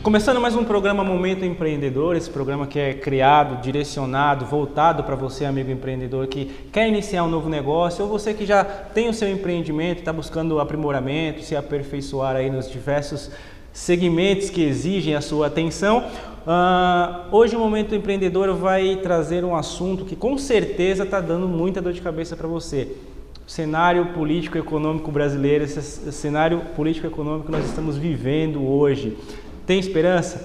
Começando mais um programa Momento Empreendedor, esse programa que é criado, direcionado, voltado para você, amigo empreendedor, que quer iniciar um novo negócio, ou você que já tem o seu empreendimento, está buscando aprimoramento, se aperfeiçoar aí nos diversos segmentos que exigem a sua atenção. Hoje o Momento Empreendedor vai trazer um assunto que com certeza está dando muita dor de cabeça para você. O cenário político-econômico brasileiro, esse cenário político-econômico que nós estamos vivendo hoje. Tem esperança?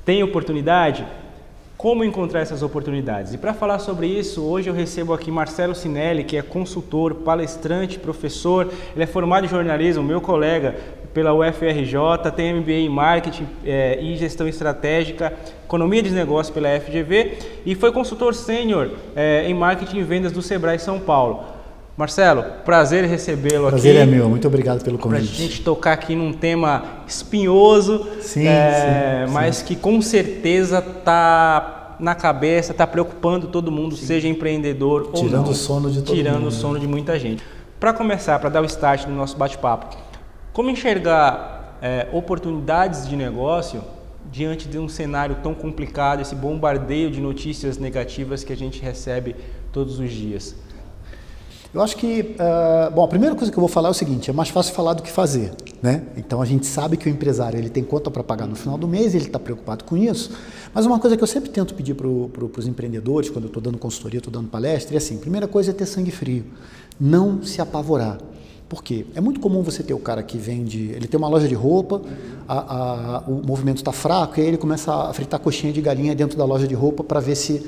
Tem oportunidade? Como encontrar essas oportunidades? E para falar sobre isso, hoje eu recebo aqui Marcelo Cinelli, que é consultor, palestrante, professor, ele é formado em jornalismo, meu colega pela UFRJ, tem MBA em Marketing e Gestão Estratégica, Economia de Negócios pela FGV e foi consultor sênior em Marketing e Vendas do Sebrae São Paulo. Marcelo, prazer recebê-lo aqui. Prazer é meu, muito obrigado pelo convite. Para a gente tocar aqui num tema espinhoso, sim. Mas que com certeza está na cabeça, está preocupando todo mundo, sim. Seja empreendedor ou não. Tirando o sono de todo mundo. Tirando o sono de muita gente. Para começar, para dar o start no nosso bate-papo, como enxergar oportunidades de negócio diante de um cenário tão complicado, esse bombardeio de notícias negativas que a gente recebe todos os dias? Eu acho que, a primeira coisa que eu vou falar é o seguinte, é mais fácil falar do que fazer, né? Então a gente sabe que o empresário ele tem conta para pagar no final do mês, ele está preocupado com isso, mas uma coisa que eu sempre tento pedir para os empreendedores, quando eu estou dando consultoria, estou dando palestra, é assim, primeira coisa é ter sangue frio, não se apavorar. Por quê? É muito comum você ter o cara que vende, ele tem uma loja de roupa, o movimento está fraco, e aí ele começa a fritar coxinha de galinha dentro da loja de roupa para ver se...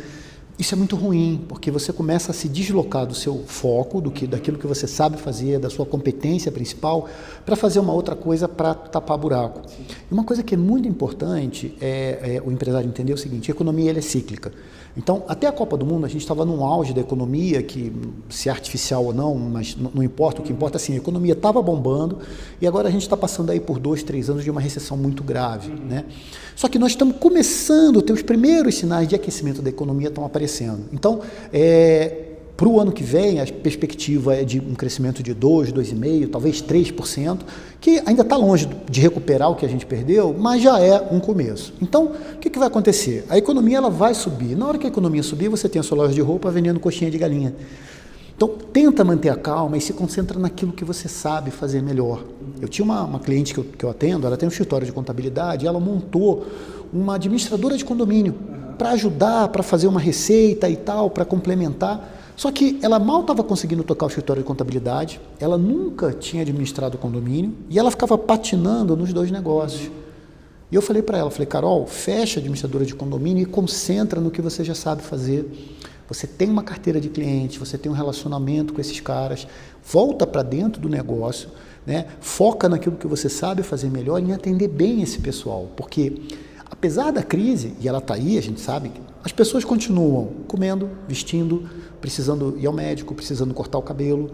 Isso é muito ruim, porque você começa a se deslocar do seu foco, daquilo que você sabe fazer, da sua competência principal, para fazer uma outra coisa para tapar buraco. E uma coisa que é muito importante é o empresário entender o seguinte, a economia ela é cíclica. Então, até a Copa do Mundo, a gente estava num auge da economia, que se é artificial ou não, mas não importa, o que importa é assim, a economia estava bombando e agora a gente está passando aí por 2, 3 anos de uma recessão muito grave, né? Só que nós estamos começando a ter os primeiros sinais de aquecimento da economia estão aparecendo. Então, para o ano que vem, a perspectiva é de um crescimento de 2, 2,5%, talvez 3%, que ainda está longe de recuperar o que a gente perdeu, mas já é um começo. Então, o que vai acontecer? A economia ela vai subir. Na hora que a economia subir, você tem a sua loja de roupa vendendo coxinha de galinha. Então, tenta manter a calma e se concentra naquilo que você sabe fazer melhor. Eu tinha uma cliente que eu atendo, ela tem um escritório de contabilidade, ela montou uma administradora de condomínio para ajudar, para fazer uma receita e tal, para complementar. Só que ela mal estava conseguindo tocar o escritório de contabilidade, ela nunca tinha administrado o condomínio e ela ficava patinando nos dois negócios. E eu falei para ela, Carol, fecha a administradora de condomínio e concentra no que você já sabe fazer. Você tem uma carteira de clientes, você tem um relacionamento com esses caras, volta para dentro do negócio, né? Foca naquilo que você sabe fazer melhor e em atender bem esse pessoal, porque apesar da crise, e ela está aí, a gente sabe, as pessoas continuam comendo, vestindo, precisando ir ao médico, precisando cortar o cabelo,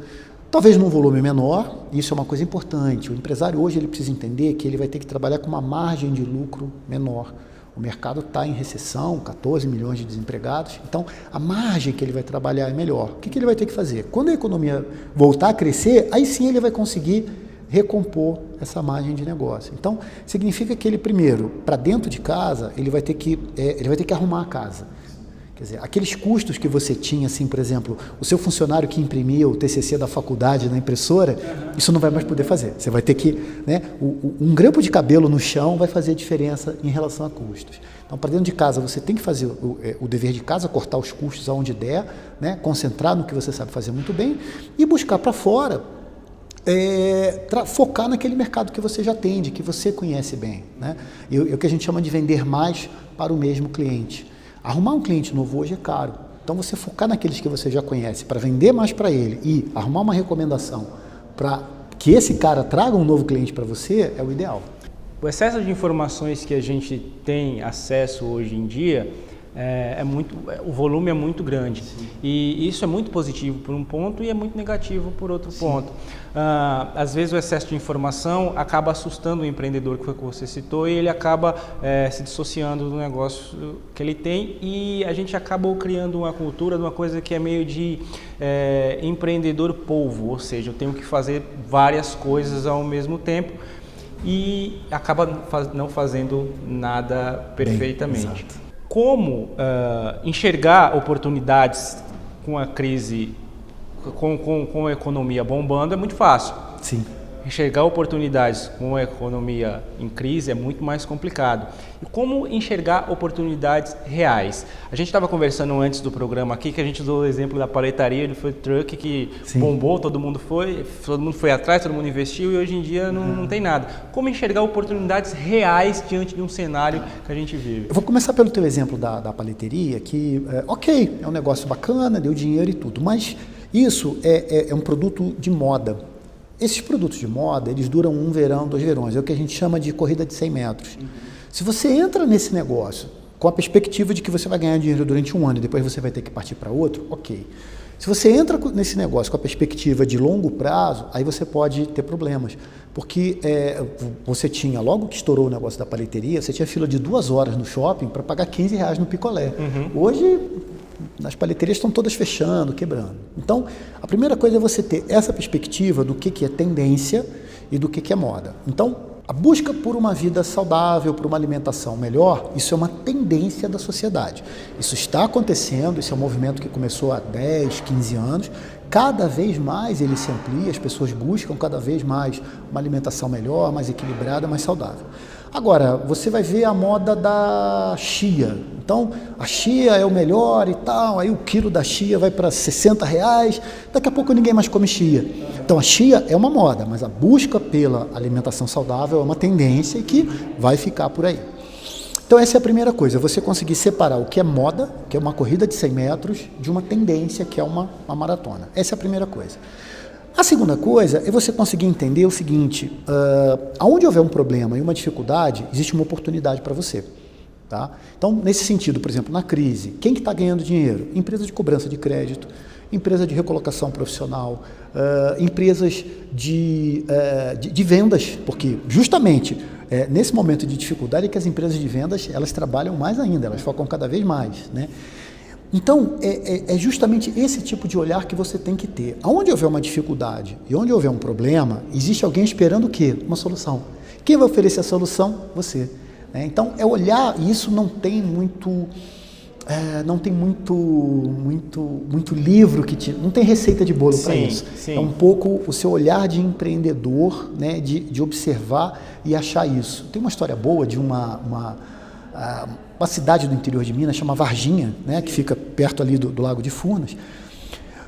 talvez num volume menor, isso é uma coisa importante. O empresário hoje ele precisa entender que ele vai ter que trabalhar com uma margem de lucro menor. O mercado está em recessão, 14 milhões de desempregados, então a margem que ele vai trabalhar é melhor. O que ele vai ter que fazer? Quando a economia voltar a crescer, aí sim ele vai conseguir recompor essa margem de negócio. Então, significa que ele primeiro, para dentro de casa, ele vai ter que arrumar a casa. Quer dizer, aqueles custos que você tinha, assim, por exemplo, o seu funcionário que imprimia o TCC da faculdade na impressora, isso não vai mais poder fazer. Você vai ter que, né, um grampo de cabelo no chão vai fazer diferença em relação a custos. Então, para dentro de casa, você tem que fazer o dever de casa, cortar os custos aonde der, né, concentrar no que você sabe fazer muito bem e buscar para fora, focar naquele mercado que você já atende, que você conhece bem, né? E o que a gente chama de vender mais para o mesmo cliente. Arrumar um cliente novo hoje é caro, então você focar naqueles que você já conhece para vender mais para ele e arrumar uma recomendação para que esse cara traga um novo cliente para você é o ideal. O excesso de informações que a gente tem acesso hoje em dia, o volume é muito grande. Sim. E isso é muito positivo por um ponto e é muito negativo por outro Sim. ponto. Às vezes o excesso de informação acaba assustando o empreendedor, que foi o que você citou, e ele acaba se dissociando do negócio que ele tem e a gente acaba criando uma cultura de uma coisa que é meio de empreendedor polvo, ou seja, eu tenho que fazer várias coisas ao mesmo tempo. e acaba não fazendo nada perfeitamente. Bem, exato. Como enxergar oportunidades com a crise, com a economia bombando é muito fácil. Sim. Enxergar oportunidades com a economia em crise é muito mais complicado. E como enxergar oportunidades reais? A gente estava conversando antes do programa aqui, que a gente usou o exemplo da paletaria do food truck, que bombou, todo mundo foi atrás, todo mundo investiu e hoje em dia não tem nada. Como enxergar oportunidades reais diante de um cenário que a gente vive? Eu vou começar pelo teu exemplo da paleteria, que, é um negócio bacana, deu dinheiro e tudo, mas isso é um produto de moda. Esses produtos de moda, eles duram 1 verão, 2 verões, é o que a gente chama de corrida de 100 metros. Se você entra nesse negócio com a perspectiva de que você vai ganhar dinheiro durante 1 ano e depois você vai ter que partir para outro, ok. Se você entra nesse negócio com a perspectiva de longo prazo, aí você pode ter problemas. Porque você tinha, logo que estourou o negócio da paleteria, você tinha fila de 2 horas no shopping para pagar R$15 no picolé. Hoje, as paleterias estão todas fechando, quebrando. Então, a primeira coisa é você ter essa perspectiva do que é tendência e do que é moda. Então, a busca por uma vida saudável, por uma alimentação melhor, isso é uma tendência da sociedade. Isso está acontecendo, isso é um movimento que começou há 10, 15 anos. Cada vez mais ele se amplia, as pessoas buscam cada vez mais uma alimentação melhor, mais equilibrada, mais saudável. Agora, você vai ver a moda da chia. Então, a chia é o melhor e tal, aí o quilo da chia vai para R$60, daqui a pouco ninguém mais come chia. Então, a chia é uma moda, mas a busca pela alimentação saudável é uma tendência e que vai ficar por aí. Então, essa é a primeira coisa, você conseguir separar o que é moda, que é uma corrida de 100 metros, de uma tendência, que é uma maratona. Essa é a primeira coisa. A segunda coisa é você conseguir entender o seguinte, aonde houver um problema e uma dificuldade, existe uma oportunidade para você. Tá? Então, nesse sentido, por exemplo, na crise, quem que está ganhando dinheiro? Empresas de cobrança de crédito, empresa de recolocação profissional, empresas de vendas, porque justamente nesse momento de dificuldade é que as empresas de vendas elas trabalham mais ainda, elas focam cada vez mais, né? Então, é justamente esse tipo de olhar que você tem que ter. Onde houver uma dificuldade e onde houver um problema, existe alguém esperando o quê? Uma solução. Quem vai oferecer a solução? Você. Então, é olhar, e isso não tem muito livro, não tem receita de bolo para isso. Sim. É um pouco o seu olhar de empreendedor, né, de observar e achar isso. Tem uma história boa de uma cidade do interior de Minas, chama Varginha, né, que fica perto ali do Lago de Furnas.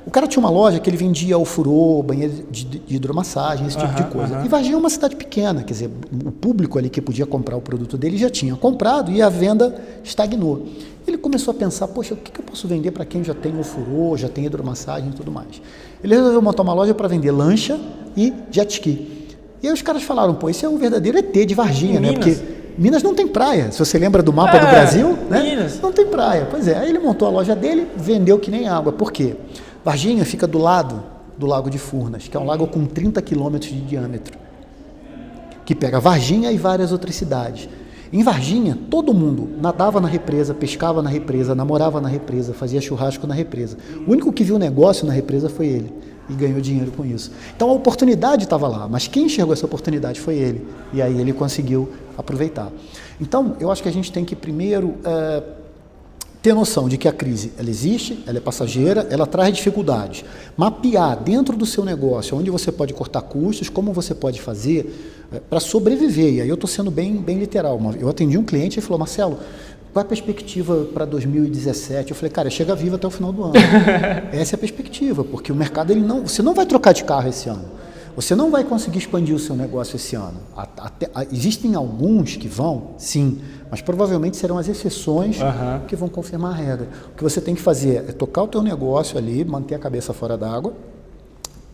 O cara tinha uma loja que ele vendia ofurô, banheiro de hidromassagem, esse tipo de coisa. E Varginha é uma cidade pequena, quer dizer, o público ali que podia comprar o produto dele já tinha comprado e a venda estagnou. Ele começou a pensar, poxa, o que eu posso vender para quem já tem ofurô, já tem hidromassagem e tudo mais? Ele resolveu montar uma loja para vender lancha e jet ski. E aí os caras falaram, pô, esse é o verdadeiro ET de Varginha, né? Porque Minas não tem praia, se você lembra do mapa do Brasil, né? Minas. Não tem praia. Pois é, aí ele montou a loja dele, vendeu que nem água. Por quê? Varginha fica do lado do Lago de Furnas, que é um lago com 30 quilômetros de diâmetro, que pega Varginha e várias outras cidades. Em Varginha, todo mundo nadava na represa, pescava na represa, namorava na represa, fazia churrasco na represa. O único que viu negócio na represa foi ele e ganhou dinheiro com isso. Então a oportunidade estava lá, mas quem enxergou essa oportunidade foi ele. E aí ele conseguiu aproveitar. Então, eu acho que a gente tem que primeiro ter noção de que a crise ela existe, ela é passageira, ela traz dificuldades. Mapear dentro do seu negócio onde você pode cortar custos, como você pode fazer para sobreviver. E aí eu estou sendo bem literal. Eu atendi um cliente e falou, Marcelo, qual é a perspectiva para 2017? Eu falei, cara, chega vivo até o final do ano. Essa é a perspectiva, porque o mercado, você não vai trocar de carro esse ano. Você não vai conseguir expandir o seu negócio esse ano. Existem alguns que vão, sim, mas provavelmente serão as exceções que vão confirmar a regra. O que você tem que fazer é tocar o teu negócio ali, manter a cabeça fora d'água,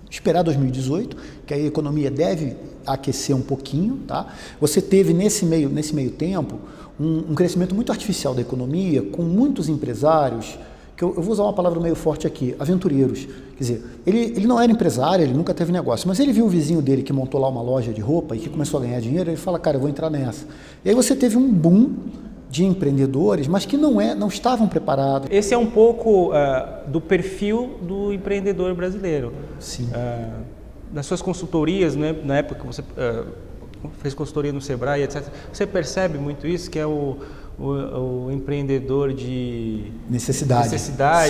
esperar 2018, que a economia deve aquecer um pouquinho, tá? Você teve nesse meio tempo um crescimento muito artificial da economia, com muitos empresários, que eu vou usar uma palavra meio forte aqui, aventureiros. Quer dizer, ele não era empresário, ele nunca teve negócio, mas ele viu o vizinho dele que montou lá uma loja de roupa e que começou a ganhar dinheiro, ele fala, cara, eu vou entrar nessa. E aí você teve um boom de empreendedores, mas que não estavam preparados. Esse é um pouco do perfil do empreendedor brasileiro. Sim. Das suas consultorias, né, na época que você fez consultoria no Sebrae, etc. Você percebe muito isso, que é o empreendedor de necessidade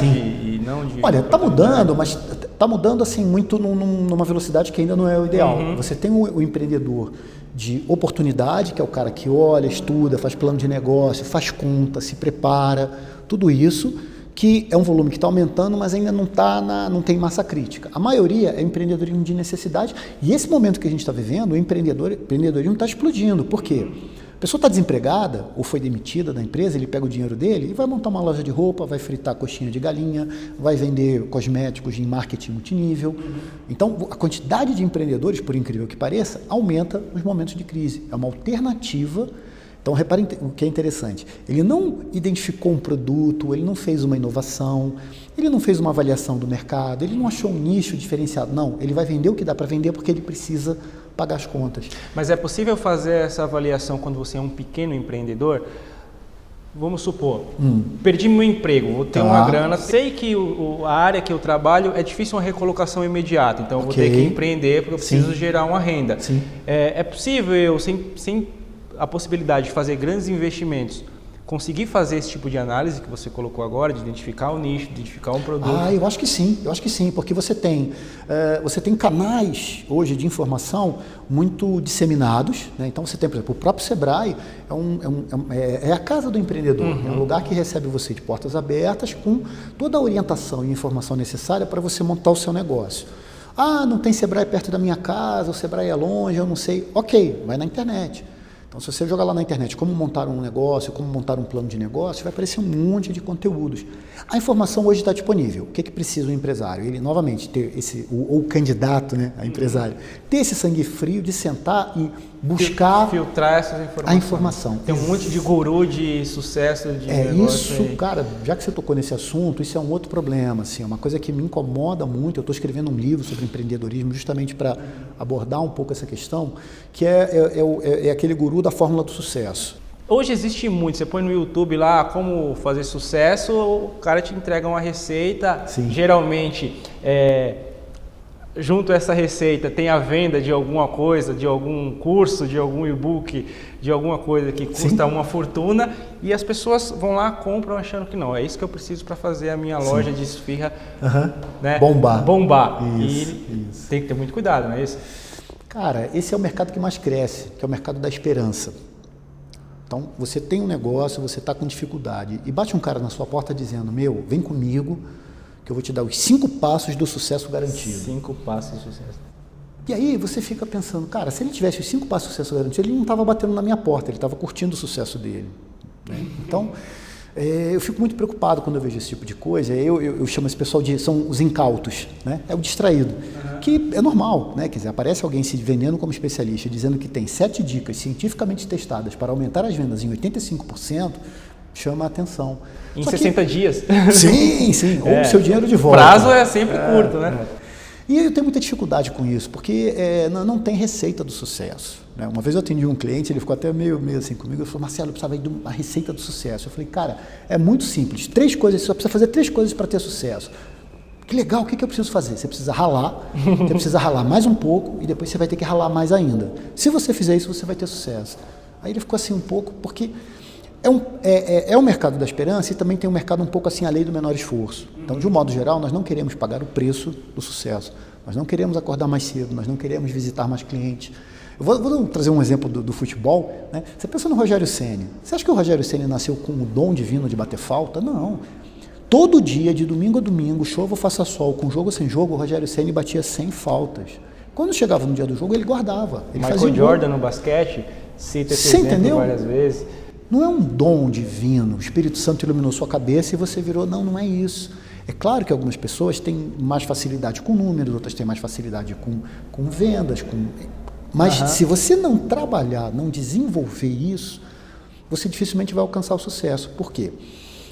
e não de... Olha, está mudando, mas está mudando assim muito numa velocidade que ainda não é o ideal. Você tem o empreendedor de oportunidade, que é o cara que olha, estuda, faz plano de negócio, faz conta, se prepara, tudo isso, que é um volume que está aumentando, mas ainda não tem massa crítica. A maioria é empreendedorismo de necessidade, e esse momento que a gente está vivendo, o empreendedorismo está explodindo. Por quê? A pessoa está desempregada ou foi demitida da empresa, ele pega o dinheiro dele e vai montar uma loja de roupa, vai fritar coxinha de galinha, vai vender cosméticos em marketing multinível. Então, a quantidade de empreendedores, por incrível que pareça, aumenta nos momentos de crise. É uma alternativa. Então, reparem o que é interessante. Ele não identificou um produto, ele não fez uma inovação, ele não fez uma avaliação do mercado, ele não achou um nicho diferenciado. Não, ele vai vender o que dá para vender porque ele precisa pagar as contas. Mas é possível fazer essa avaliação quando você é um pequeno empreendedor? Vamos supor, perdi meu emprego, vou ter uma grana, sei que a área que eu trabalho é difícil uma recolocação imediata, então eu vou ter que empreender porque eu preciso gerar uma renda. É possível eu, sem a possibilidade de fazer grandes investimentos, conseguir fazer esse tipo de análise que você colocou agora, de identificar o nicho, de identificar um produto? Eu acho que sim, porque você tem canais hoje de informação muito disseminados, né? Então você tem, por exemplo, o próprio Sebrae é a casa do empreendedor, é um lugar que recebe você de portas abertas com toda a orientação e informação necessária para você montar o seu negócio. Não tem Sebrae perto da minha casa, o Sebrae é longe, eu não sei. Ok, vai na internet. Então, se você jogar lá na internet como montar um negócio, como montar um plano de negócio, vai aparecer um monte de conteúdos. A informação hoje está disponível. O que precisa o empresário? Ele, novamente, ter o candidato, né, a empresário, ter esse sangue frio de sentar e buscar... Filtrar essas informações. A informação. Tem um monte de guru de sucesso de negócio isso, aí. Cara, já que você tocou nesse assunto, isso é um outro problema, assim, é uma coisa que me incomoda muito. Eu estou escrevendo um livro sobre empreendedorismo justamente para abordar um pouco essa questão, que é aquele guru da fórmula do sucesso. Hoje existe muito, você põe no YouTube lá como fazer sucesso, o cara te entrega uma receita, geralmente junto a essa receita tem a venda de alguma coisa, de algum curso, de algum e-book, de alguma coisa que custa uma fortuna, e as pessoas vão lá, compram achando que não, é isso que eu preciso para fazer a minha loja de esfirra né? Bombar. Isso. Tem que ter muito cuidado, não é isso? Cara, esse é o mercado que mais cresce, que é o mercado da esperança. Então, você tem um negócio, você está com dificuldade, e bate um cara na sua porta dizendo, vem comigo, que eu vou te dar os 5 passos do sucesso garantido. 5 passos do sucesso. E aí você fica pensando, cara, se ele tivesse os 5 passos do sucesso garantido, ele não estava batendo na minha porta, ele estava curtindo o sucesso dele. Né? Então, eu fico muito preocupado quando eu vejo esse tipo de coisa. Eu chamo esse pessoal são os incautos, né? É o distraído, que é normal, né? Quer dizer, aparece alguém se vendendo como especialista, dizendo que tem 7 dicas cientificamente testadas para aumentar as vendas em 85%, chama a atenção. Em 60 dias? Sim, ou o seu dinheiro de volta. O prazo é sempre curto, né? E eu tenho muita dificuldade com isso, porque não tem receita do sucesso. Né? Uma vez eu atendi um cliente, ele ficou até meio assim comigo, ele falou, Marcelo, eu precisava de uma receita do sucesso. Eu falei, cara, é muito simples, 3 coisas, você só precisa fazer 3 coisas para ter sucesso. Que legal, o que eu preciso fazer? Você precisa ralar mais um pouco e depois você vai ter que ralar mais ainda. Se você fizer isso, você vai ter sucesso. Aí ele ficou assim um pouco, porque é um mercado da esperança e também tem um mercado um pouco assim, a lei do menor esforço. Então, de um modo geral, nós não queremos pagar o preço do sucesso. Nós não queremos acordar mais cedo, nós não queremos visitar mais clientes. Eu vou trazer um exemplo do futebol. Né? Você pensa no Rogério Ceni. Você acha que o Rogério Ceni nasceu com o dom divino de bater falta? Não. Todo dia, de domingo a domingo, chova ou faça sol, com jogo ou sem jogo, o Rogério Ceni batia 100 faltas. Quando chegava no dia do jogo, ele guardava. Ele Michael Jordan no basquete, cita esse exemplo várias vezes. Não é um dom divino, o Espírito Santo iluminou sua cabeça e você virou, não é isso. É claro que algumas pessoas têm mais facilidade com números, outras têm mais facilidade com vendas, mas se você não trabalhar, não desenvolver isso, você dificilmente vai alcançar o sucesso. Por quê?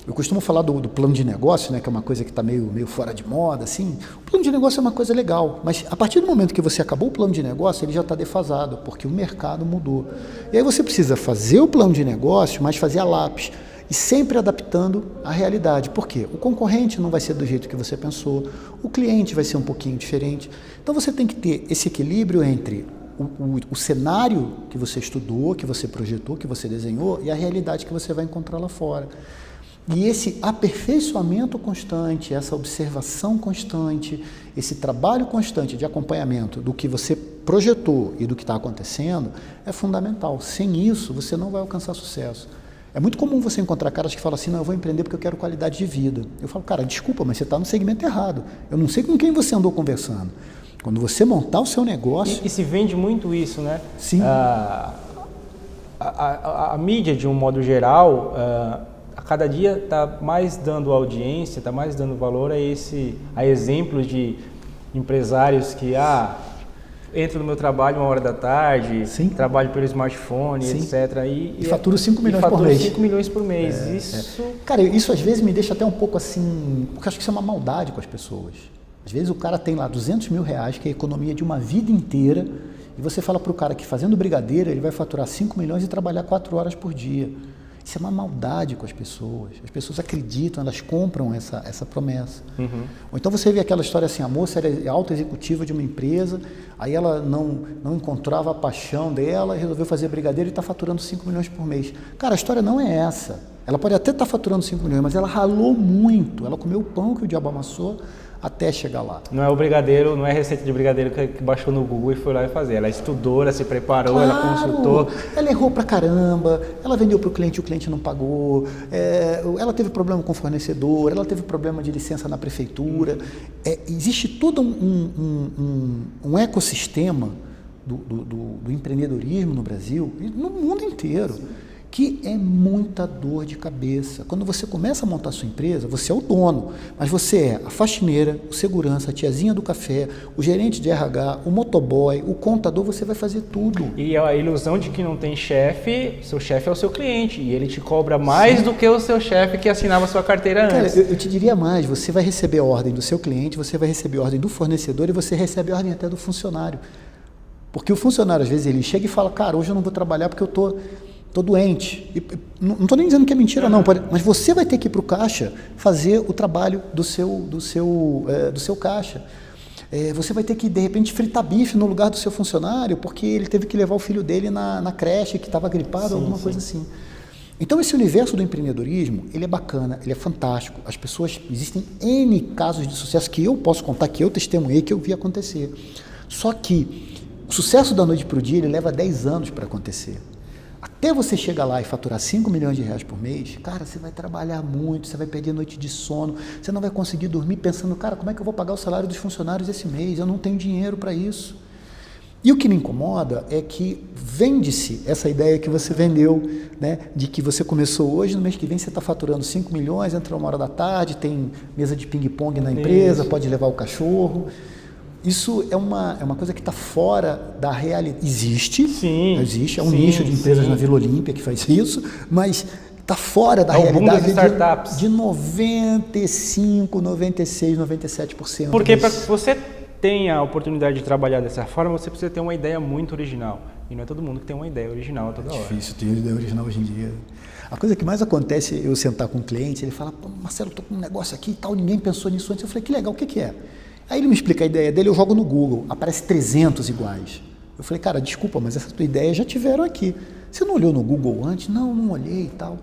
Eu costumo falar do plano de negócio, né, que é uma coisa que está meio fora de moda, assim. O plano de negócio é uma coisa legal, mas a partir do momento que você acabou o plano de negócio, ele já está defasado, porque o mercado mudou. E aí você precisa fazer o plano de negócio, mas fazer a lápis, e sempre adaptando à realidade. Por quê? O concorrente não vai ser do jeito que você pensou, o cliente vai ser um pouquinho diferente. Então você tem que ter esse equilíbrio entre o cenário que você estudou, que você projetou, que você desenhou e a realidade que você vai encontrar lá fora. E esse aperfeiçoamento constante, essa observação constante, esse trabalho constante de acompanhamento do que você projetou e do que está acontecendo é fundamental. Sem isso, você não vai alcançar sucesso. É muito comum você encontrar caras que falam assim, não, eu vou empreender porque eu quero qualidade de vida. Eu falo, cara, desculpa, mas você está no segmento errado. Eu não sei com quem você andou conversando. Quando você montar o seu negócio... E se vende muito isso, né? Sim. A mídia, de um modo geral, a cada dia está mais dando audiência, está mais dando valor a exemplos de empresários que entro no meu trabalho 1h da tarde, Sim. trabalho pelo smartphone, Sim. etc. E faturo 5 milhões por mês. 5 milhões por mês. Isso... Cara, isso às vezes me deixa até um pouco assim, porque eu acho que isso é uma maldade com as pessoas. Às vezes o cara tem lá 200 mil reais, que é a economia de uma vida inteira, e você fala para o cara que fazendo brigadeiro ele vai faturar 5 milhões e trabalhar 4 horas por dia. Isso é uma maldade com as pessoas. As pessoas acreditam, elas compram essa promessa. Uhum. Ou então você vê aquela história assim, a moça era alta executiva de uma empresa, aí ela não encontrava a paixão dela, resolveu fazer brigadeiro e está faturando 5 milhões por mês. Cara, a história não é essa. Ela pode até estar faturando 5 milhões, mas ela ralou muito. Ela comeu o pão que o diabo amassou até chegar lá. Não é o brigadeiro, não é a receita de brigadeiro que baixou no Google e foi lá e fazer. Ela estudou, ela se preparou, Claro, ela consultou. Ela errou pra caramba, ela vendeu para o cliente não pagou, ela teve problema com o fornecedor, ela teve problema de licença na prefeitura. Existe todo um ecossistema do empreendedorismo no Brasil e no mundo inteiro, que é muita dor de cabeça. Quando você começa a montar a sua empresa, você é o dono, mas você é a faxineira, o segurança, a tiazinha do café, o gerente de RH, o motoboy, o contador, você vai fazer tudo. E a ilusão de que não tem chefe, seu chefe é o seu cliente, e ele te cobra mais do que o seu chefe que assinava a sua carteira antes. Cara, eu te diria mais, você vai receber a ordem do seu cliente, você vai receber a ordem do fornecedor e você recebe a ordem até do funcionário. Porque o funcionário, às vezes, ele chega e fala, cara, hoje eu não vou trabalhar porque eu estou doente. Não estou nem dizendo que é mentira, não. Mas você vai ter que ir para o caixa fazer o trabalho do seu caixa. Você vai ter que, de repente, fritar bife no lugar do seu funcionário porque ele teve que levar o filho dele na creche que estava gripado, alguma coisa assim. Então, esse universo do empreendedorismo, ele é bacana, ele é fantástico. As pessoas, existem N casos de sucesso que eu posso contar, que eu testemunhei, que eu vi acontecer. Só que o sucesso da noite para o dia, ele leva 10 anos para acontecer. Até você chegar lá e faturar 5 milhões de reais por mês, cara, você vai trabalhar muito, você vai perder noite de sono, você não vai conseguir dormir pensando, cara, como é que eu vou pagar o salário dos funcionários esse mês? Eu não tenho dinheiro para isso. E o que me incomoda é que vende-se essa ideia que você vendeu, né, de que você começou hoje, no mês que vem você está faturando 5 milhões, entra 1h da tarde, tem mesa de ping-pong na empresa, pode levar o cachorro. Isso é uma coisa que está fora da realidade. Existe, é um nicho de empresas na Vila Olímpia que faz isso, mas está fora da realidade de startups. De 95, 96, 97%. Porque para que você tenha a oportunidade de trabalhar dessa forma, você precisa ter uma ideia muito original. E não é todo mundo que tem uma ideia original toda hora. É difícil ter ideia original hoje em dia. A coisa que mais acontece é eu sentar com um cliente, ele fala, Marcelo, estou com um negócio aqui e tal, ninguém pensou nisso antes. Eu falei, que legal, o que é? Aí ele me explica a ideia dele, eu jogo no Google, aparece 300 iguais. Eu falei, cara, desculpa, mas essa tua ideia já tiveram aqui. Você não olhou no Google antes? Não olhei e tal.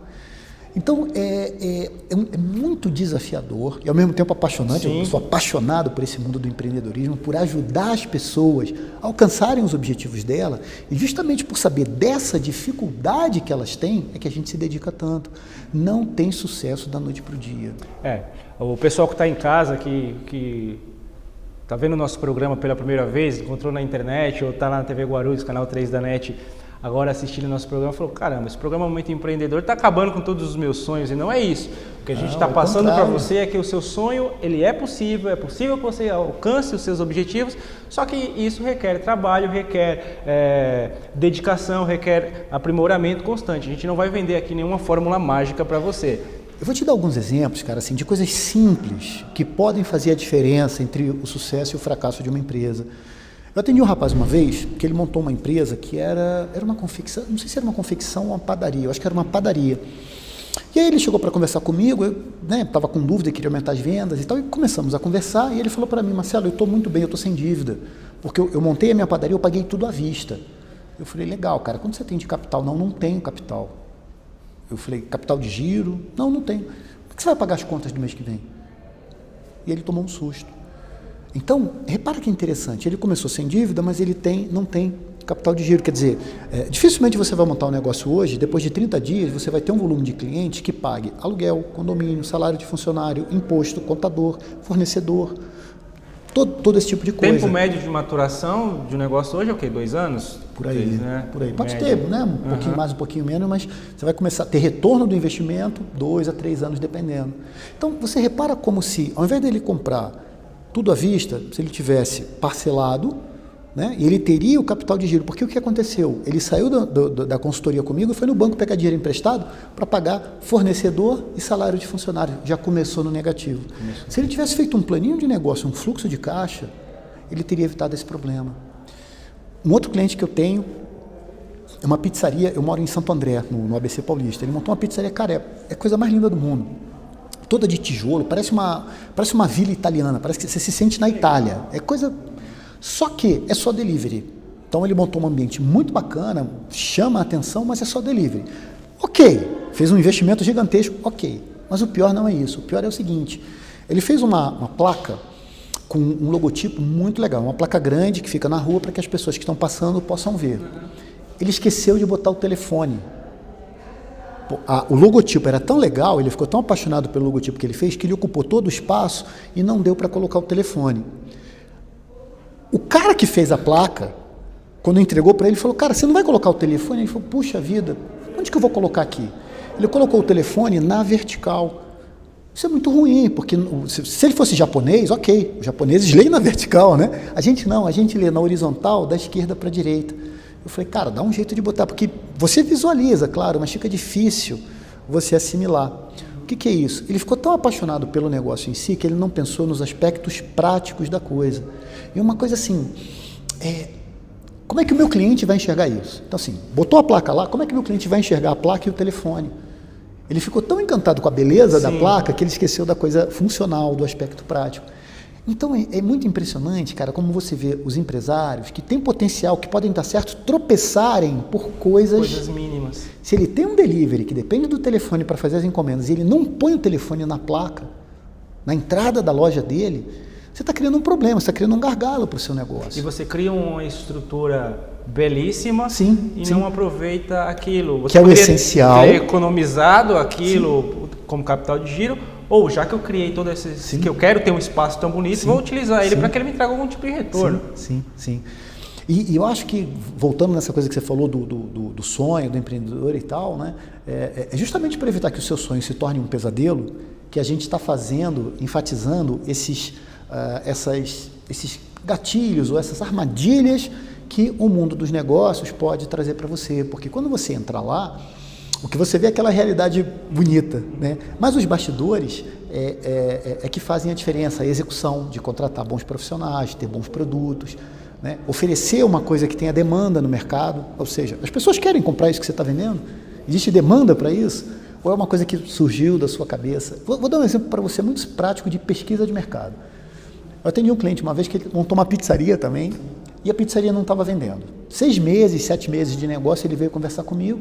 Então, é muito desafiador e ao mesmo tempo apaixonante. Eu sou apaixonado por esse mundo do empreendedorismo, por ajudar as pessoas a alcançarem os objetivos dela e justamente por saber dessa dificuldade que elas têm, é que a gente se dedica tanto. Não tem sucesso da noite para o dia. O pessoal que está em casa, que está vendo o nosso programa pela primeira vez, encontrou na internet ou está lá na TV Guarulhos, canal 3 da NET, agora assistindo o nosso programa, falou, caramba, esse programa Momento Empreendedor está acabando com todos os meus sonhos, e não é isso. O que a gente está passando para você é que o seu sonho, ele é possível que você alcance os seus objetivos, só que isso requer trabalho, requer dedicação, requer aprimoramento constante. A gente não vai vender aqui nenhuma fórmula mágica para você. Eu vou te dar alguns exemplos, cara, assim, de coisas simples que podem fazer a diferença entre o sucesso e o fracasso de uma empresa. Eu atendi um rapaz uma vez, que ele montou uma empresa que era uma confecção, não sei se era uma confecção ou uma padaria, eu acho que era uma padaria. E aí ele chegou para conversar comigo, eu estava com dúvida, queria aumentar as vendas e tal, e começamos a conversar, e ele falou para mim, Marcelo, eu estou muito bem, eu estou sem dívida, Porque eu montei a minha padaria, eu paguei tudo à vista. Eu falei, legal, cara, quanto você tem de capital? Não tenho capital. Eu falei, capital de giro? Não tenho. Por que você vai pagar as contas do mês que vem? E ele tomou um susto. Então, repara que interessante, ele começou sem dívida, mas ele não tem capital de giro. Quer dizer, dificilmente você vai montar um negócio hoje, depois de 30 dias, você vai ter um volume de clientes que pague aluguel, condomínio, salário de funcionário, imposto, contador, fornecedor, todo esse tipo de coisa. Tempo médio de maturação de um negócio hoje é o quê? 2 anos? Por aí, 3, né? por aí. Pode ter, né? Um pouquinho mais, um pouquinho menos, mas você vai começar a ter retorno do investimento 2 a 3 anos, dependendo. Então, você repara como se, ao invés dele comprar tudo à vista, se ele tivesse parcelado, né, ele teria o capital de giro. Porque o que aconteceu? Ele saiu da consultoria comigo e foi no banco pegar dinheiro emprestado para pagar fornecedor e salário de funcionário. Já começou no negativo. Se ele tivesse feito um planinho de negócio, um fluxo de caixa, ele teria evitado esse problema. Um outro cliente que eu tenho é uma pizzaria, eu moro em Santo André, no ABC Paulista. Ele montou uma pizzaria, cara, é a coisa mais linda do mundo. Toda de tijolo, parece uma vila italiana, parece que você se sente na Itália. É coisa... Só que é só delivery. Então ele montou um ambiente muito bacana, chama a atenção, mas é só delivery. Ok, fez um investimento gigantesco, ok. Mas o pior não é isso. O pior é o seguinte, ele fez uma placa com um logotipo muito legal, uma placa grande que fica na rua para que as pessoas que estão passando possam ver. Ele esqueceu de botar o telefone. O logotipo era tão legal, ele ficou tão apaixonado pelo logotipo que ele fez, que ele ocupou todo o espaço e não deu para colocar o telefone. O cara que fez a placa, quando entregou para ele, falou, cara, você não vai colocar o telefone? Ele falou, puxa vida, onde que eu vou colocar aqui? Ele colocou o telefone na vertical. Isso é muito ruim, porque se ele fosse japonês, ok, os japoneses leem na vertical, né? A gente não, a gente lê na horizontal, da esquerda para a direita. Eu falei, cara, dá um jeito de botar, porque você visualiza, claro, mas fica difícil você assimilar. O que é isso? Ele ficou tão apaixonado pelo negócio em si que ele não pensou nos aspectos práticos da coisa. E uma coisa assim, como é que o meu cliente vai enxergar isso? Então assim, botou a placa lá, como é que o meu cliente vai enxergar a placa e o telefone? Ele ficou tão encantado com a beleza da placa que ele esqueceu da coisa funcional, do aspecto prático. Então é muito impressionante, cara, como você vê os empresários que têm potencial, que podem dar certo, tropeçarem por coisas mínimas. Se ele tem um delivery que depende do telefone para fazer as encomendas e ele não põe o telefone na placa, na entrada da loja dele, você está criando um problema, você está criando um gargalo para o seu negócio. E você cria uma estrutura belíssima e não aproveita aquilo. Você que é o essencial. Ter economizado aquilo como capital de giro, ou já que eu criei todo esse... que eu quero ter um espaço tão bonito, vou utilizar ele para que ele me traga algum tipo de retorno. Sim. E eu acho que, voltando nessa coisa que você falou do sonho, do empreendedor e tal, né, é justamente para evitar que o seu sonho se torne um pesadelo que a gente está fazendo, enfatizando esses gatilhos ou essas armadilhas que o mundo dos negócios pode trazer para você. Porque quando você entra lá, o que você vê é aquela realidade bonita, né? Mas os bastidores é que fazem a diferença, a execução de contratar bons profissionais, ter bons produtos, né? Oferecer uma coisa que tenha demanda no mercado, ou seja, as pessoas querem comprar isso que você está vendendo? Existe demanda para isso? Ou é uma coisa que surgiu da sua cabeça? Vou dar um exemplo para você muito prático de pesquisa de mercado. Eu atendi um cliente uma vez que ele montou uma pizzaria também e a pizzaria não estava vendendo. 6 meses, 7 meses de negócio, ele veio conversar comigo.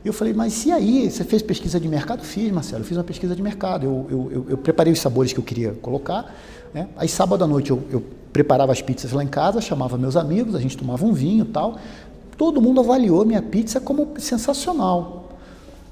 E eu falei, mas e aí, você fez pesquisa de mercado? Fiz, Marcelo, eu fiz uma pesquisa de mercado. Eu preparei os sabores que eu queria colocar, né? Aí sábado à noite eu preparava as pizzas lá em casa, chamava meus amigos, a gente tomava um vinho e tal. Todo mundo avaliou minha pizza como sensacional.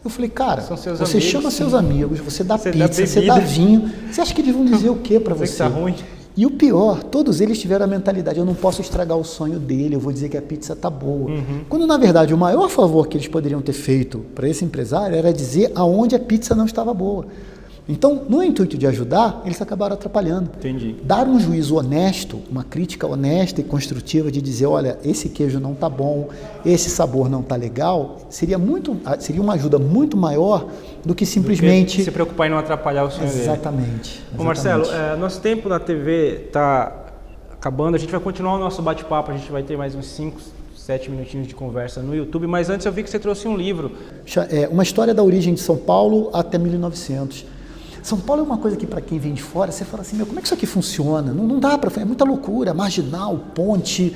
Eu falei, cara, você chama seus amigos, você dá pizza, você dá vinho. Você acha que eles vão dizer o que para você? Tá ruim. E o pior, todos eles tiveram a mentalidade, eu não posso estragar o sonho dele, eu vou dizer que a pizza tá boa. Quando, na verdade, o maior favor que eles poderiam ter feito para esse empresário era dizer aonde a pizza não estava boa. Então, no intuito de ajudar, eles acabaram atrapalhando. Entendi. Dar um juízo honesto, uma crítica honesta e construtiva de dizer, olha, esse queijo não tá bom, esse sabor não tá legal, seria uma ajuda muito maior do que simplesmente... se preocupar em não atrapalhar o sonho dele. Exatamente. Ô Marcelo, nosso tempo na TV está acabando, a gente vai continuar o nosso bate-papo, a gente vai ter mais uns 5, 7 minutinhos de conversa no YouTube, mas antes eu vi que você trouxe um livro. Uma história da origem de São Paulo até 1900. São Paulo é uma coisa que para quem vem de fora, você fala assim, meu, como é que isso aqui funciona? Não dá para, é muita loucura, marginal, ponte,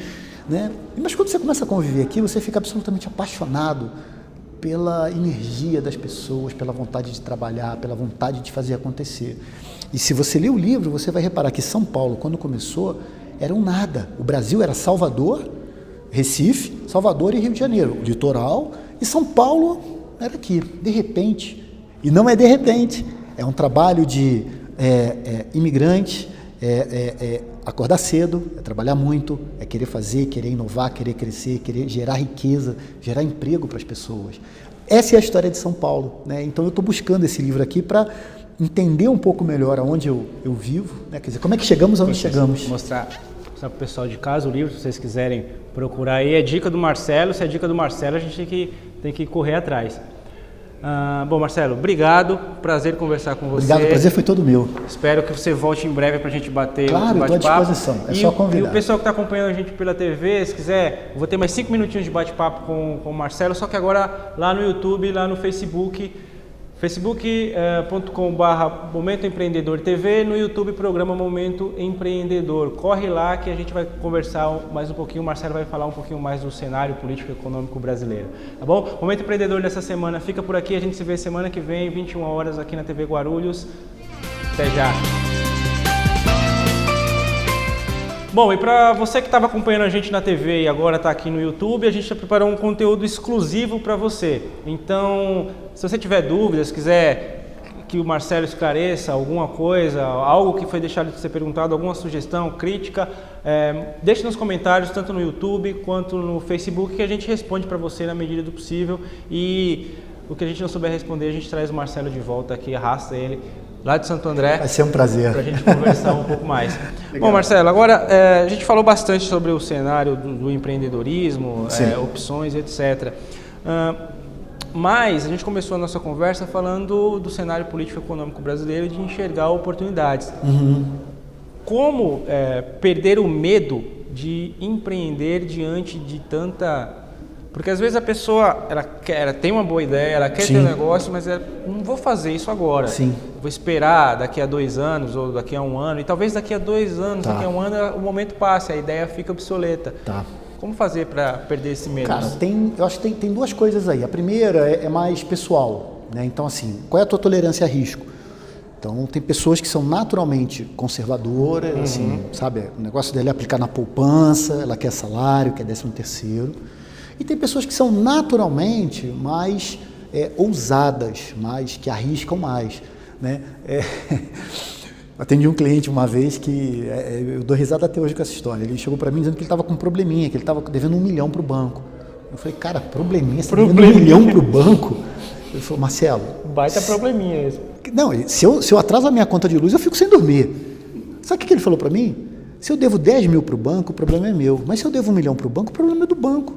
né? Mas quando você começa a conviver aqui, você fica absolutamente apaixonado pela energia das pessoas, pela vontade de trabalhar, pela vontade de fazer acontecer. E se você ler o livro, você vai reparar que São Paulo, quando começou, era um nada. O Brasil era Salvador, Recife, Salvador e Rio de Janeiro, o litoral, e São Paulo era aqui, de repente. E não é de repente, é um trabalho de imigrante, acordar cedo, é trabalhar muito, é querer fazer, querer inovar, querer crescer, querer gerar riqueza, gerar emprego para as pessoas. Essa é a história de São Paulo, né? Então eu estou buscando esse livro aqui para entender um pouco melhor aonde eu vivo, né? Quer dizer, como é que chegamos aonde chegamos. Mostrar para o pessoal de casa o livro, se vocês quiserem procurar aí, é dica do Marcelo. Se é dica do Marcelo, a gente tem que correr atrás. Bom, Marcelo, obrigado, prazer conversar com você. Obrigado, o prazer foi todo meu. Espero que você volte em breve para a gente bater claro, um bate-papo. Estou à disposição, é só convidar. E o pessoal que está acompanhando a gente pela TV, se quiser, eu vou ter mais 5 minutinhos de bate-papo com o Marcelo, só que agora lá no YouTube, lá no Facebook, facebook.com/Momento Empreendedor TV, no YouTube programa Momento Empreendedor. Corre lá que a gente vai conversar mais um pouquinho, o Marcelo vai falar um pouquinho mais do cenário político e econômico brasileiro, tá bom? Momento Empreendedor dessa semana fica por aqui, a gente se vê semana que vem, 21 horas aqui na TV Guarulhos. Até já! Bom, e para você que estava acompanhando a gente na TV e agora está aqui no YouTube, a gente já preparou um conteúdo exclusivo para você. Então, se você tiver dúvidas, quiser que o Marcelo esclareça alguma coisa, algo que foi deixado de ser perguntado, alguma sugestão, crítica, deixe nos comentários, tanto no YouTube quanto no Facebook, que a gente responde para você na medida do possível. E o que a gente não souber responder, a gente traz o Marcelo de volta aqui, arrasta ele lá de Santo André. Vai ser um prazer. Para a gente conversar um pouco mais. Bom, Marcelo, agora a gente falou bastante sobre o cenário do empreendedorismo, opções, etc. Mas a gente começou a nossa conversa falando do cenário político-econômico brasileiro e de enxergar oportunidades. Uhum. Como perder o medo de empreender diante de tanta... Porque às vezes a pessoa ela tem uma boa ideia, ela quer ter um negócio, mas não vou fazer isso agora. Sim. Vou esperar daqui a 2 anos ou daqui a 1 ano, e talvez daqui a 2 anos, daqui a 1 ano o momento passe, a ideia fica obsoleta. Tá. Como fazer para perder esse medo? Cara, eu acho que tem 2 coisas aí. A primeira é mais pessoal, né? Então, assim, qual é a tua tolerância a risco? Então, tem pessoas que são naturalmente conservadoras, assim, sabe? O negócio dela é aplicar na poupança, ela quer salário, quer 13º. E tem pessoas que são naturalmente mais ousadas, que arriscam mais, né? Atendi um cliente uma vez que eu dou risada até hoje com essa história. Ele chegou para mim dizendo que ele estava com um probleminha, que ele estava devendo 1 milhão para o banco. Eu falei, cara, probleminha? Você devendo 1 milhão para o banco? Ele falou, Marcelo... Baita probleminha esse. Não, se eu atraso a minha conta de luz, eu fico sem dormir. Sabe o que ele falou para mim? Se eu devo 10 mil para o banco, o problema é meu. Mas se eu devo 1 milhão para o banco, o problema é do banco.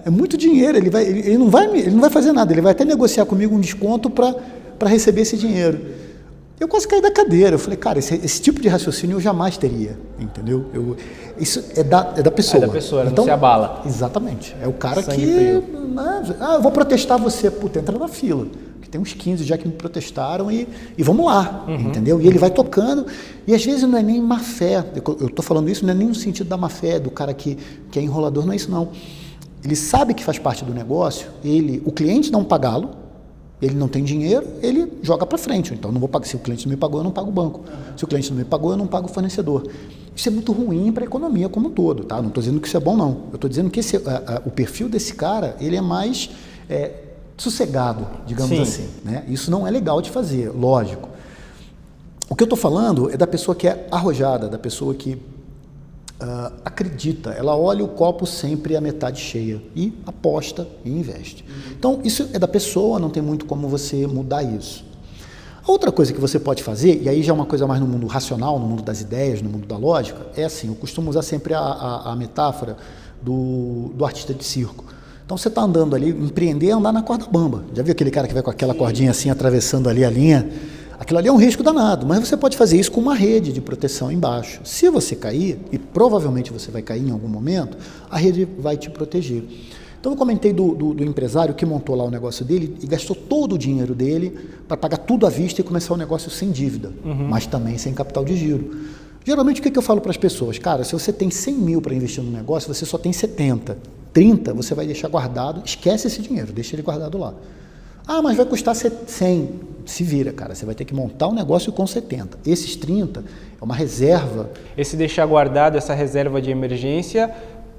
É muito dinheiro, ele não vai fazer nada, ele vai até negociar comigo um desconto para receber esse dinheiro. Eu quase caí da cadeira, eu falei, cara, esse tipo de raciocínio eu jamais teria, entendeu? Isso é da pessoa. É da pessoa, então, não se abala. Exatamente, é o cara Sangue que... frio. eu vou protestar você, puta, entra na fila, que tem uns 15 já que me protestaram e vamos lá, entendeu? E ele vai tocando, e às vezes não é nem má fé, eu estou falando isso, não é nem no sentido da má fé, do cara que é enrolador, não é isso não. Ele sabe que faz parte do negócio, o cliente não pagá-lo, ele não tem dinheiro, ele joga para frente. Então, não vou pagar. Se o cliente não me pagou, eu não pago o banco. Se o cliente não me pagou, eu não pago o fornecedor. Isso é muito ruim para a economia como um todo, tá? Não estou dizendo que isso é bom, não. Eu estou dizendo que o perfil desse cara, ele é mais sossegado, digamos assim, né? Isso não é legal de fazer, lógico. O que eu estou falando é da pessoa que é arrojada, da pessoa que acredita, ela olha o copo sempre à metade cheia e aposta e investe. Então, isso é da pessoa, não tem muito como você mudar isso. Outra coisa que você pode fazer, e aí já é uma coisa mais no mundo racional, no mundo das ideias, no mundo da lógica, é assim, eu costumo usar sempre a metáfora do artista de circo. Então, você está andando ali, empreender é andar na corda bamba. Já viu aquele cara que vai com aquela cordinha assim, atravessando ali a linha? Aquilo ali é um risco danado, mas você pode fazer isso com uma rede de proteção embaixo. Se você cair, e provavelmente você vai cair em algum momento, a rede vai te proteger. Então eu comentei do empresário que montou lá o negócio dele e gastou todo o dinheiro dele para pagar tudo à vista e começar o negócio sem dívida, mas também sem capital de giro. Geralmente o que eu falo para as pessoas? Cara, se você tem 100 mil para investir no negócio, você só tem 70. 30 você vai deixar guardado, esquece esse dinheiro, deixa ele guardado lá. Ah, mas vai custar 100. Se vira, cara, você vai ter que montar um negócio com 70. Esses 30 é uma reserva. Esse deixar guardado, essa reserva de emergência,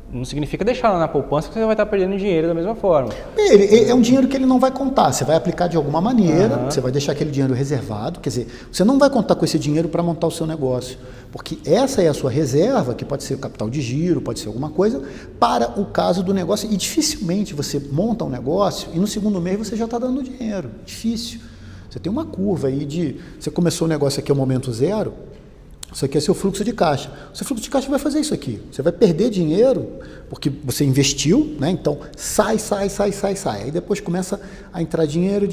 não significa deixar lá na poupança que você vai estar perdendo dinheiro da mesma forma. É um dinheiro que ele não vai contar, você vai aplicar de alguma maneira, você vai deixar aquele dinheiro reservado, quer dizer, você não vai contar com esse dinheiro para montar o seu negócio, porque essa é a sua reserva, que pode ser o capital de giro, pode ser alguma coisa, para o caso do negócio, e dificilmente você monta um negócio e no segundo mês você já está dando dinheiro, difícil. Você tem uma curva aí você começou o negócio aqui ao momento zero, isso aqui é seu fluxo de caixa. O seu fluxo de caixa vai fazer isso aqui. Você vai perder dinheiro porque você investiu, né? Então sai. Aí depois começa a entrar dinheiro.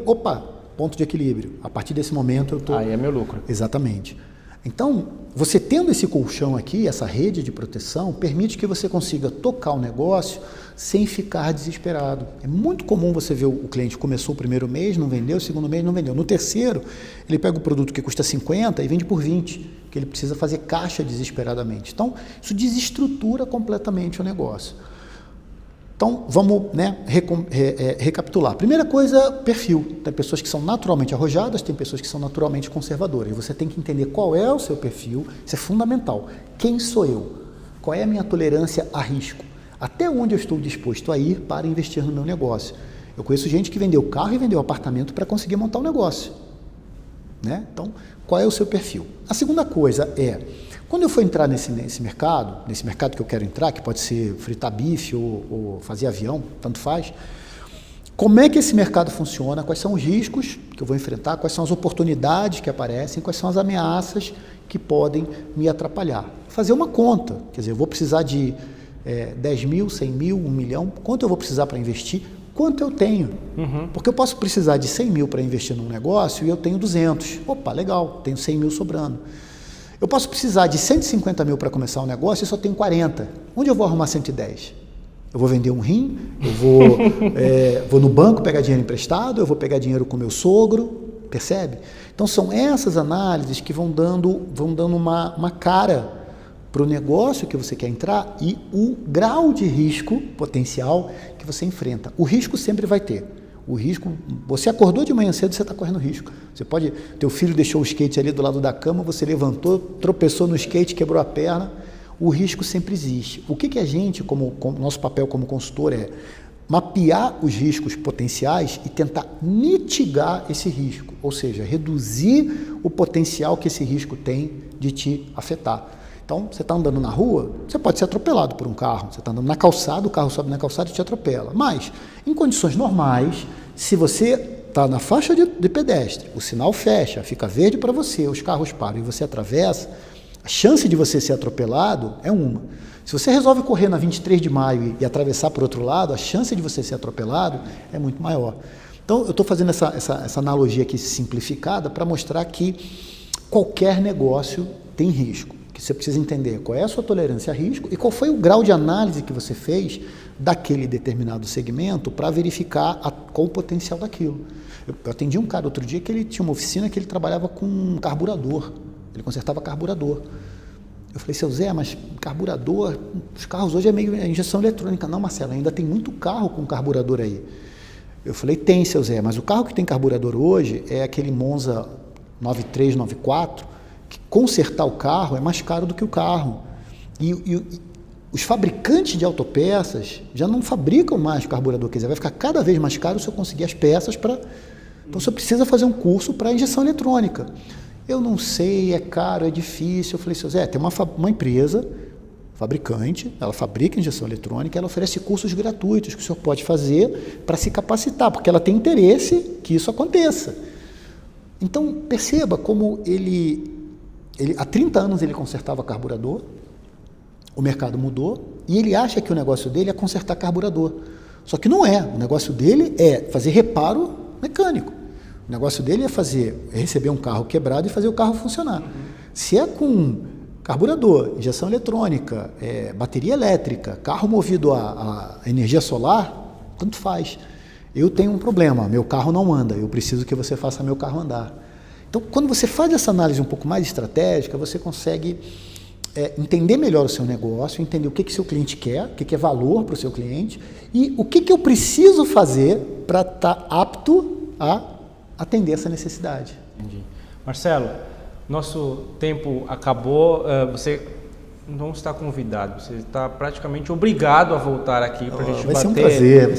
Opa, ponto de equilíbrio. A partir desse momento eu estou... Aí é meu lucro. Exatamente. Então, você tendo esse colchão aqui, essa rede de proteção, permite que você consiga tocar o negócio sem ficar desesperado. É muito comum você ver o cliente começou o primeiro mês, não vendeu, o segundo mês não vendeu. No terceiro, ele pega o produto que custa 50 e vende por 20, que ele precisa fazer caixa desesperadamente. Então, isso desestrutura completamente o negócio. Então, vamos recapitular. Primeira coisa, perfil. Tem pessoas que são naturalmente arrojadas, tem pessoas que são naturalmente conservadoras. E você tem que entender qual é o seu perfil, isso é fundamental. Quem sou eu? Qual é a minha tolerância a risco? Até onde eu estou disposto a ir para investir no meu negócio? Eu conheço gente que vendeu carro e vendeu apartamento para conseguir montar um negócio. Né? Então, qual é o seu perfil? A segunda coisa é... Quando eu for entrar nesse mercado que eu quero entrar, que pode ser fritar bife ou fazer avião, tanto faz, como é que esse mercado funciona, quais são os riscos que eu vou enfrentar, quais são as oportunidades que aparecem, quais são as ameaças que podem me atrapalhar. Fazer uma conta, quer dizer, eu vou precisar de 10 mil, 100 mil, 1 milhão, quanto eu vou precisar para investir, quanto eu tenho. Porque eu posso precisar de 100 mil para investir num negócio e eu tenho 200. Opa, legal, tenho 100 mil sobrando. Eu posso precisar de 150 mil para começar um negócio e só tenho 40. Onde eu vou arrumar 110? Eu vou vender um rim? Eu vou no banco pegar dinheiro emprestado? Eu vou pegar dinheiro com meu sogro? Percebe? Então são essas análises que vão dando uma cara para o negócio que você quer entrar e o grau de risco potencial que você enfrenta. O risco sempre vai ter. O risco, você acordou de manhã cedo, você está correndo risco. Você pode, teu filho deixou o skate ali do lado da cama, você levantou, tropeçou no skate, quebrou a perna. O risco sempre existe. O que a gente, como nosso papel como consultor é mapear os riscos potenciais e tentar mitigar esse risco, ou seja, reduzir o potencial que esse risco tem de te afetar. Então, você está andando na rua, você pode ser atropelado por um carro. Você está andando na calçada, o carro sobe na calçada e te atropela. Mas, em condições normais, se você está na faixa de pedestre, o sinal fecha, fica verde para você, os carros param e você atravessa, a chance de você ser atropelado é uma. Se você resolve correr na 23 de maio e atravessar para o outro lado, a chance de você ser atropelado é muito maior. Então, eu estou fazendo essa analogia aqui simplificada para mostrar que qualquer negócio tem risco. Que você precisa entender qual é a sua tolerância a risco e qual foi o grau de análise que você fez daquele determinado segmento para verificar qual o potencial daquilo. Eu atendi um cara outro dia que ele tinha uma oficina que ele trabalhava com carburador, ele consertava carburador. Eu falei, seu Zé, mas carburador, os carros hoje é meio injeção eletrônica. Não, Marcelo, ainda tem muito carro com carburador aí. Eu falei, tem, seu Zé, mas o carro que tem carburador hoje é aquele Monza 9394, que consertar o carro é mais caro do que o carro. E os fabricantes de autopeças já não fabricam mais carburador, quer dizer, vai ficar cada vez mais caro se eu conseguir as peças para... Então, você precisa fazer um curso para injeção eletrônica. Eu não sei, é caro, é difícil. Eu falei, seu Zé, tem uma empresa fabricante, ela fabrica injeção eletrônica, ela oferece cursos gratuitos que o senhor pode fazer para se capacitar, porque ela tem interesse que isso aconteça. Então, perceba como há 30 anos ele consertava carburador, o mercado mudou, e ele acha que o negócio dele é consertar carburador. Só que não é. O negócio dele é fazer reparo mecânico. O negócio dele é receber um carro quebrado e fazer o carro funcionar. Se é com carburador, injeção eletrônica, bateria elétrica, carro movido a energia solar, tanto faz. Eu tenho um problema, meu carro não anda, eu preciso que você faça meu carro andar. Então, quando você faz essa análise um pouco mais estratégica, você consegue entender melhor o seu negócio, entender o que seu cliente quer, o que é valor para o seu cliente e o que eu preciso fazer para estar apto a atender essa necessidade. Entendi. Marcelo, nosso tempo acabou, você não está convidado, você está praticamente obrigado a voltar aqui para a gente vai ser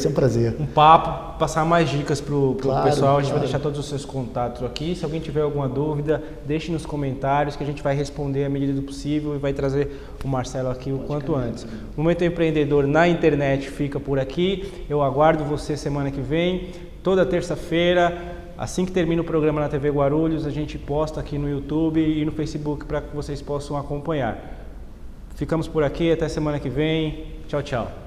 um prazer. Um papo, passar mais dicas para o pessoal. A gente vai deixar todos os seus contatos aqui. Se alguém tiver alguma dúvida, deixe nos comentários que a gente vai responder à medida do possível e vai trazer o Marcelo aqui o quanto antes. O Momento Empreendedor na internet fica por aqui. Eu aguardo você semana que vem, toda terça-feira. Assim que termina o programa na TV Guarulhos, a gente posta aqui no YouTube e no Facebook para que vocês possam acompanhar. Ficamos por aqui, até semana que vem. Tchau, tchau.